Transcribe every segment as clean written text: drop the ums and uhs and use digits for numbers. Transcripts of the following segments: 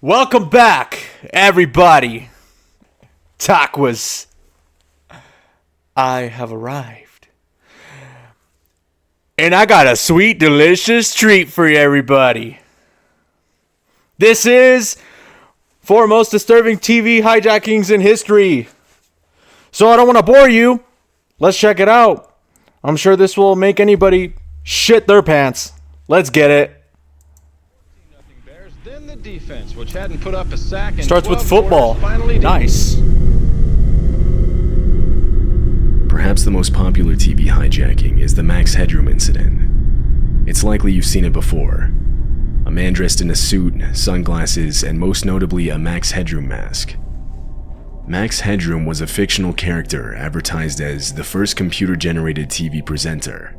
Welcome back, everybody. Takuas, I have arrived. And I got a sweet, delicious treat for you, everybody. This is four most disturbing TV hijackings in history. So I don't want to bore you. Let's check it out. I'm sure this will make anybody shit their pants. Let's get it. Then the defense, which hadn't put up a sack in Starts with 12 football. quarters, finally did. Nice. Perhaps the most popular TV hijacking is the Max Headroom incident. It's likely you've seen it before. A man dressed in a suit, sunglasses, and most notably a Max Headroom mask. Max Headroom was a fictional character advertised as the first computer-generated TV presenter.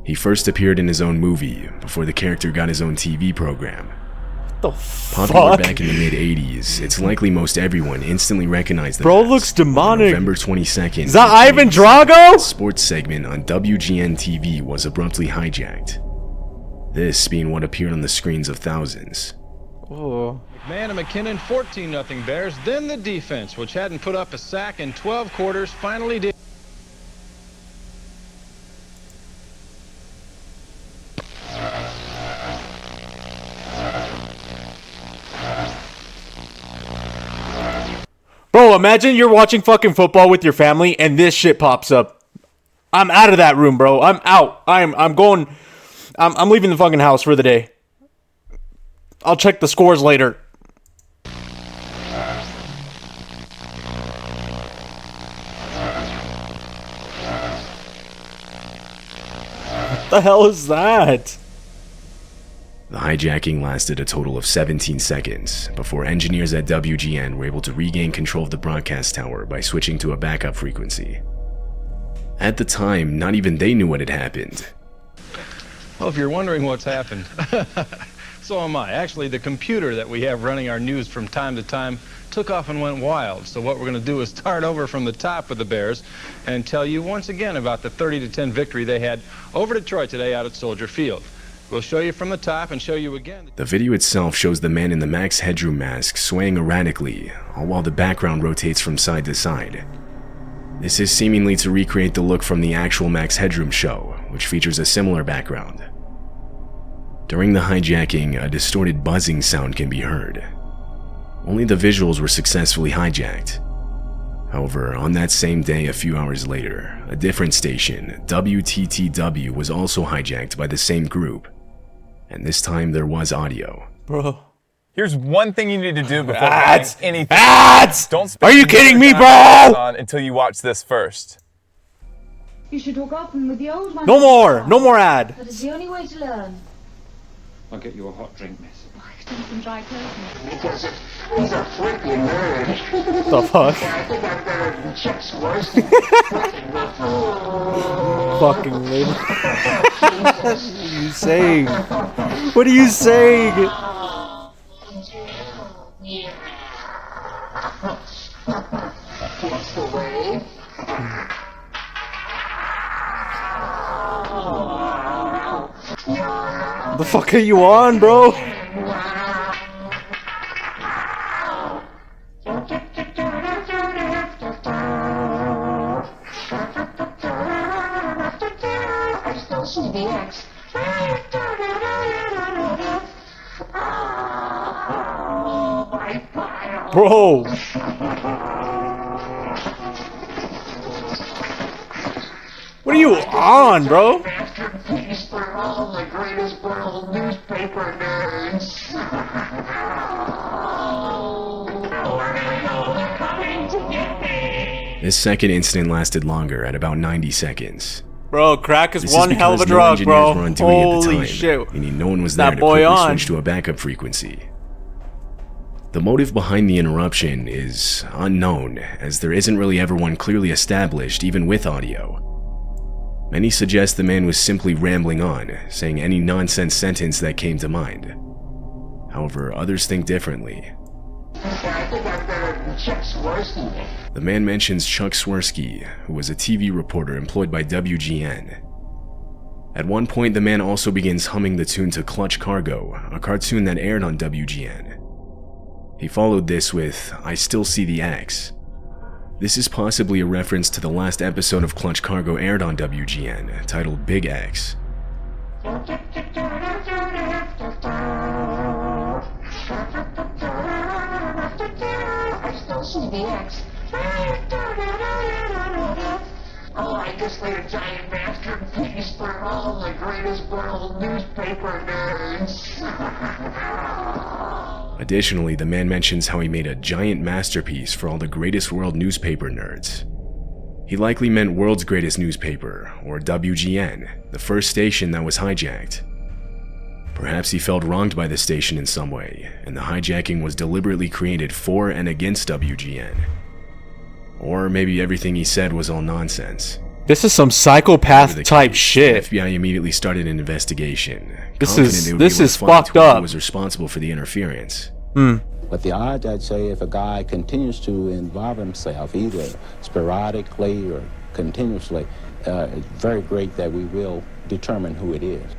He first appeared in his own movie before the character got his own TV program. The Popular fuck? back in the mid-80s, it's likely most everyone instantly recognized the Bro mask. looks demonic. On November 22nd, Is that Ivan Drago? the sports segment on WGN TV was abruptly hijacked. This being what appeared on the screens of thousands. Oh. McMahon and McKinnon, 14-0 Bears. Then the defense, which hadn't put up a sack in 12 quarters, finally did. Bro, imagine you're watching fucking football with your family and this shit pops up. I'm out of that room, bro. I'm out. I'm leaving the fucking house for the day. I'll check the scores later. What the hell is that? The hijacking lasted a total of 17 seconds before engineers at WGN were able to regain control of the broadcast tower by switching to a backup frequency. At the time, not even they knew what had happened. Well, if you're wondering what's happened, so am I. Actually, the computer that we have running our news from time to time took off and went wild. So what we're going to do is start over from the top with the Bears and tell you once again about the 30-10 victory they had over Detroit today out at Soldier Field. We'll show you from the top and show you again. The video itself shows the man in the Max Headroom mask swaying erratically, all while the background rotates from side to side. This is seemingly to recreate the look from the actual Max Headroom show, which features a similar background. During the hijacking, a distorted buzzing sound can be heard. Only the visuals were successfully hijacked. However, on that same day a few hours later, a different station, WTTW, was also hijacked by the same group. And this time there was audio. Bro. Here's one thing you need to do before Ads! buying anything. Ads! Don't spend Are you kidding me, time bro? on Amazon until you watch this first. You should hook up with the old one. No more. No more ad. That is the only way to learn. I'll get you a hot drink, miss. Some dry clothing. Because he's a freaking nerd. The fuck? I think I'm better than Chuck Swirsky. Fucking lady. What are you saying? What are you saying? That's the way. The fuck are you on, bro? I still see the X. Bro. What are you on, bro? Masterpiece for all the greatest world newspaper nerds. Coming to get me. This second incident lasted longer at about 90 seconds. Bro, crack is This one is hell of a because no drug, engineers bro. were on duty at the Holy time, shit. meaning no one was That there to boy quickly on. switch to a backup frequency. The motive behind the interruption is unknown, as there isn't really ever one clearly established, even with audio. Many suggest the man was simply rambling on, saying any nonsense sentence that came to mind. However, others think differently. I think I'm better than Chuck Swirsky. The man mentions Chuck Swirsky, who was a TV reporter employed by WGN. At one point, the man also begins humming the tune to Clutch Cargo, a cartoon that aired on WGN. He followed this with, "I still see the X." This is possibly a reference to the last episode of Clutch Cargo aired on WGN, titled Big X. I still see the X. Oh, I guess they're a giant masterpiece for all the greatest world newspaper nerds. Additionally, the man mentions how he made a giant masterpiece for all the greatest world newspaper nerds. He likely meant World's Greatest Newspaper, or WGN, the first station that was hijacked. Perhaps he felt wronged by the station in some way, and the hijacking was deliberately created for and against WGN. Or maybe everything he said was all nonsense. This is some psychopath type shit. The FBI immediately started an investigation. This confident is they would be able to find fucked whoever up. was responsible for the interference. But the odds, I'd say, if a guy continues to involve himself, either sporadically or continuously, it's very great that we will determine who it is.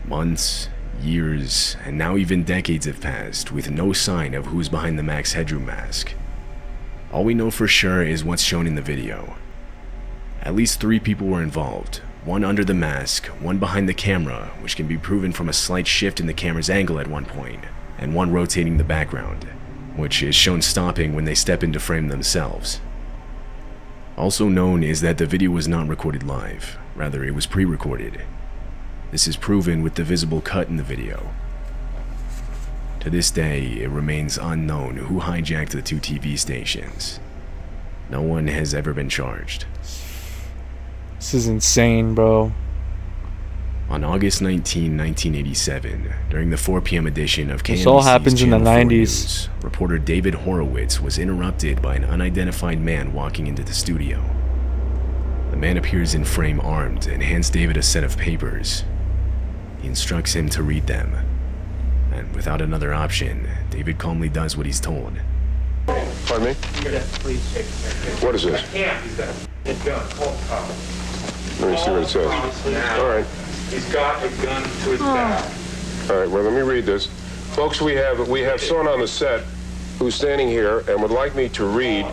Months, years, and now even decades have passed with no sign of who's behind the Max Headroom mask. All we know for sure is what's shown in the video. At least 3 people were involved, one under the mask, one behind the camera, which can be proven from a slight shift in the camera's angle at one point, and one rotating the background, which is shown stopping when they step into frame themselves. Also known is that the video was not recorded live, rather it was pre-recorded. This is proven with the visible cut in the video. To this day, it remains unknown who hijacked the 2 TV stations. No one has ever been charged. This is insane, bro. On August 19, 1987, during the 4 p.m. edition of This all KMBC's happens in the Channel 4 90s. News, reporter David Horowitz was interrupted by an unidentified man walking into the studio. The man appears in frame armed and hands David a set of papers. He instructs him to read them. And without another option, David calmly does what he's told. Pardon me? What is this? Let me see what it says. All right. He's got a gun to his back. All right, well, let me read this. Folks, we have someone on the set who's standing here and would like me to read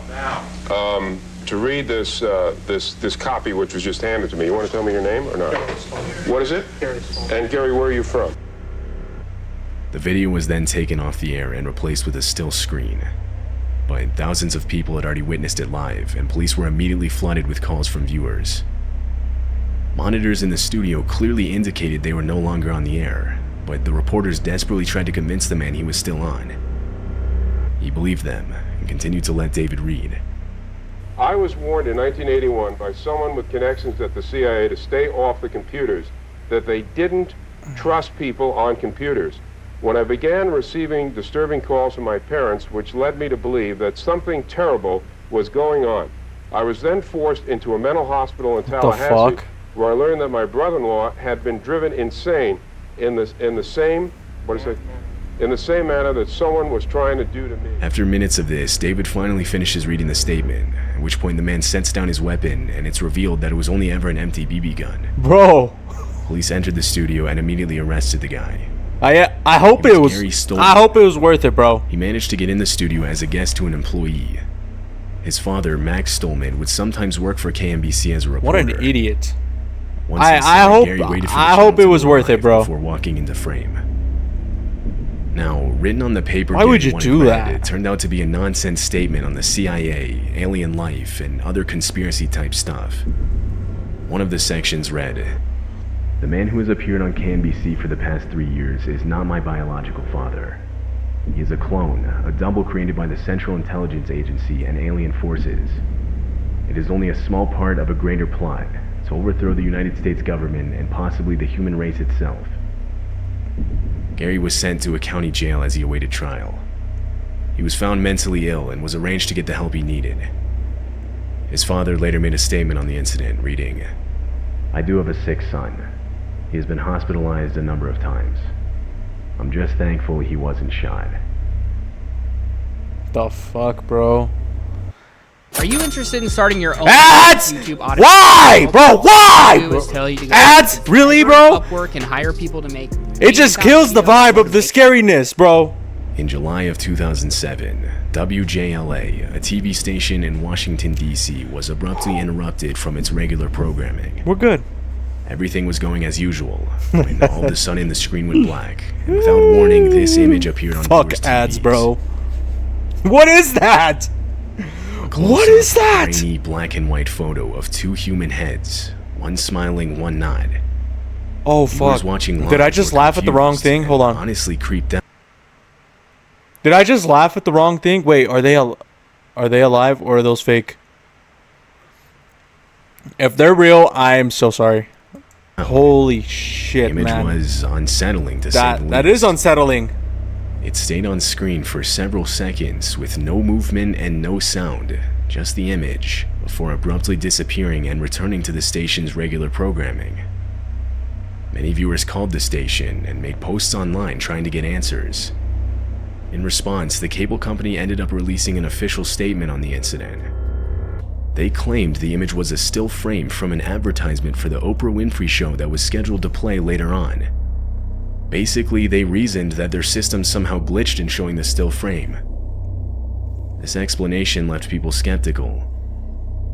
this copy which was just handed to me. You want to tell me your name or not? What is it? And Gary, where are you from? The video was then taken off the air and replaced with a still screen. But thousands of people had already witnessed it live, and police were immediately flooded with calls from viewers. Monitors in the studio clearly indicated they were no longer on the air, but the reporters desperately tried to convince the man he was still on. He believed them and continued to let David read. I was warned in 1981 by someone with connections at the CIA to stay off the computers, that they didn't trust people on computers. When I began receiving disturbing calls from my parents, which led me to believe that something terrible was going on. I was then forced into a mental hospital in Tallahassee, where I learned that my brother-in-law had been driven insane in the same manner that someone was trying to do to me. After minutes of this, David finally finishes reading the statement, at which point the man sets down his weapon, and it's revealed that it was only ever an empty BB gun. Bro. Police entered the studio and immediately arrested the guy. I hope it was worth it, bro. He managed to get in the studio as a guest to an employee. His father, Max Stolman, would sometimes work for KMBC as a reporter. What an idiot. I hope it was worth it, bro. Before walking into frame. Now, written on the paper, why would you do that? It turned out to be a nonsense statement on the CIA, alien life, and other conspiracy-type stuff. One of the sections read, "The man who has appeared on KMBC for the past 3 years is not my biological father. He is a clone, a double created by the Central Intelligence Agency and alien forces. It is only a small part of a greater plot to overthrow the United States government and possibly the human race itself." Gary was sent to a county jail as he awaited trial. He was found mentally ill and was arranged to get the help he needed. His father later made a statement on the incident, reading, "I do have a sick son. He has been hospitalized a number of times. I'm just thankful he wasn't shot." The fuck, bro? Are you interested in starting your own ads? YouTube audio? Why, bro? Why? Bro? Tell you to go ads? Really, bro? Upwork and hire people to make. It just kills the vibe of the scariness, bro. In July of 2007, WJLA, a TV station in Washington, D.C., was abruptly interrupted from its regular programming. We're good. Everything was going as usual, when all of a sudden the screen went black, and without warning, this image appeared on Fuck viewers' ads, TVs. bro. What is that? What is that? A grainy black and white photo of two human heads, one smiling, one not. Oh Viewers fuck. watching live Did I just were laugh at the wrong confused thing? and Hold on. honestly creeped out. Did I just laugh at the wrong thing? Wait, are they alive or are those fake? If they're real, I'm so sorry. Holy shit, The image man. was unsettling to say the least. That is unsettling. It stayed on screen for several seconds with no movement and no sound, just the image, before abruptly disappearing and returning to the station's regular programming. Many viewers called the station and made posts online trying to get answers. In response, the cable company ended up releasing an official statement on the incident. They claimed the image was a still frame from an advertisement for the Oprah Winfrey Show that was scheduled to play later on. Basically, they reasoned that their system somehow glitched in showing the still frame. This explanation left people skeptical.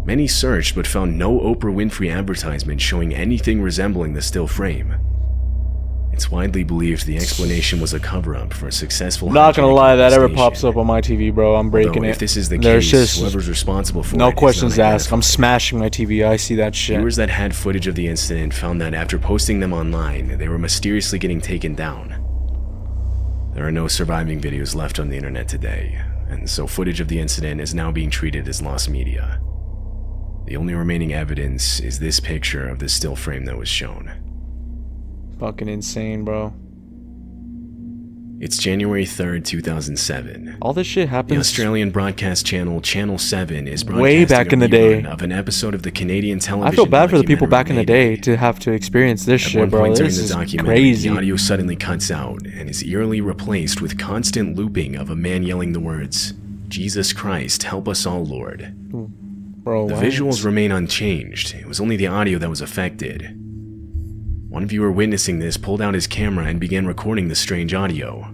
Many searched but found no Oprah Winfrey advertisement showing anything resembling the still frame. It's widely believed the explanation was a cover-up for a successful Not gonna hijacking lie, of the that ever station. pops up on my TV, bro. I'm breaking Although it. if this is the There's case, just whoever's responsible for it no is questions not asked. I'm identified. smashing my TV. I see that shit. Viewers that had footage of the incident found that after posting them online, they were mysteriously getting taken down. There are no surviving videos left on the internet today, and so footage of the incident is now being treated as lost media. The only remaining evidence is this picture of the still frame that was shown. Fucking insane, bro. It's January 3rd, 2007. All this shit The happens Australian broadcast channel Channel 7 is way back broadcasting in a the day. rerun of an episode of the Canadian television I feel bad for the people back in the documentary day to have to experience this At shit, one bro. point during This the is documentary, crazy. the audio suddenly cuts out and is eerily replaced with constant looping of a man yelling the words, "Jesus Christ, help us all, Lord." Bro, The what? visuals remain unchanged. It was only the audio that was affected. One viewer witnessing this pulled out his camera and began recording the strange audio.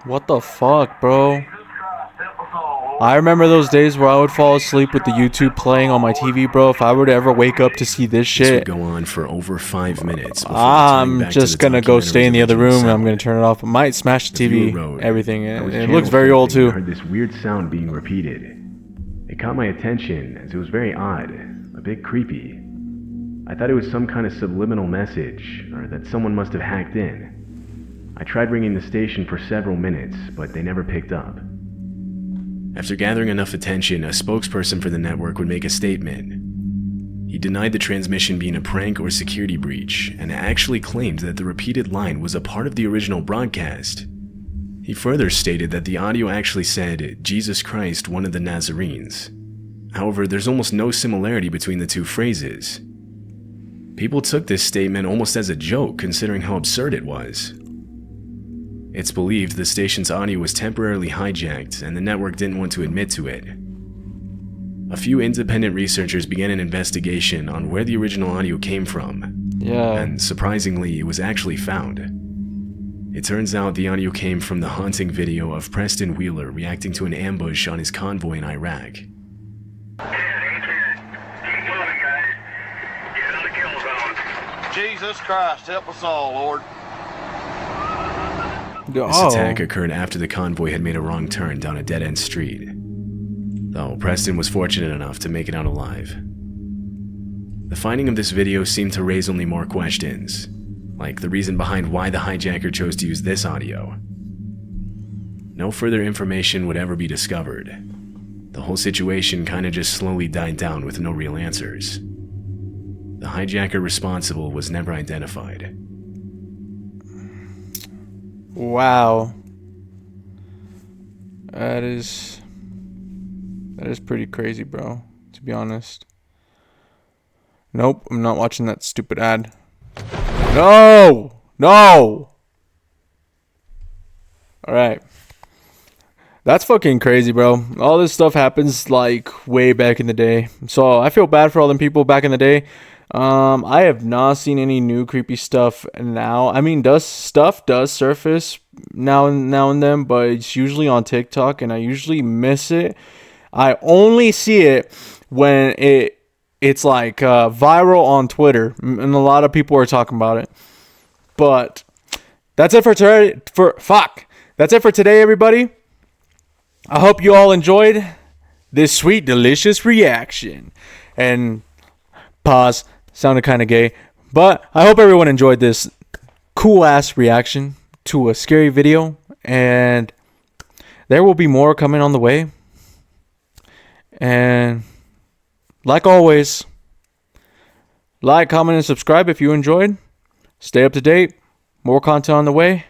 What the fuck, bro? I remember those days where I would fall asleep with the YouTube playing on my TV, bro. If I were to ever wake up to see this This would shit, go on for over 5 minutes. before I'm returning back to just the gonna go stay in the other documentary's room and I'm original gonna turn it off. I might smash the TV, viewer wrote, everything. "I was It channel looks very old surfing and too. I heard this weird sound being repeated. It caught my attention as it was very odd, a bit creepy. I thought it was some kind of subliminal message, or that someone must have hacked in. I tried ringing the station for several minutes, but they never picked up. After gathering enough attention, a spokesperson for the network would make a statement. He denied the transmission being a prank or security breach, and actually claimed that the repeated line was a part of the original broadcast. He further stated that the audio actually said, "Jesus Christ, one of the Nazarenes." However, there's almost no similarity between the two phrases. People took this statement almost as a joke, considering how absurd it was. It's believed the station's audio was temporarily hijacked, and the network didn't want to admit to it. A few independent researchers began an investigation on where the original audio came from. Yeah. And surprisingly, it was actually found. It turns out the audio came from the haunting video of Preston Wheeler reacting to an ambush on his convoy in Iraq. Jesus Christ, help us all, Lord. This attack occurred after the convoy had made a wrong turn down a dead-end street. Though Preston was fortunate enough to make it out alive. The finding of this video seemed to raise only more questions, like the reason behind why the hijacker chose to use this audio. No further information would ever be discovered. The whole situation kinda just slowly died down with no real answers. The hijacker responsible was never identified. Wow. That is pretty crazy, bro, to be honest. Nope, I'm not watching that stupid ad. No. No. All right. That's fucking crazy, bro. All this stuff happens like way back in the day. So I feel bad for all them people back in the day. I have not seen any new creepy stuff now. I mean, stuff does surface now and then, but it's usually on TikTok, and I usually miss it. I only see it when it's like viral on Twitter, and a lot of people are talking about it. But that's it for today. That's it for today, everybody. I hope you all enjoyed this sweet, delicious reaction. And pause. Sounded kind of gay. But I hope everyone enjoyed this cool-ass reaction to a scary video. And there will be more coming on the way. And like always, like, comment, and subscribe if you enjoyed. Stay up to date. More content on the way.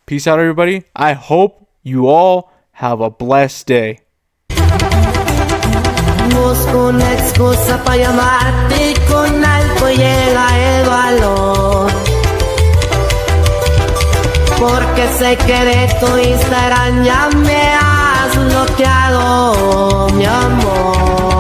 Peace out, everybody. I hope you all have a blessed day. Busco una excusa para llamarte y con algo llega el valor. Porque sé que de tu Instagram ya me has bloqueado, mi amor.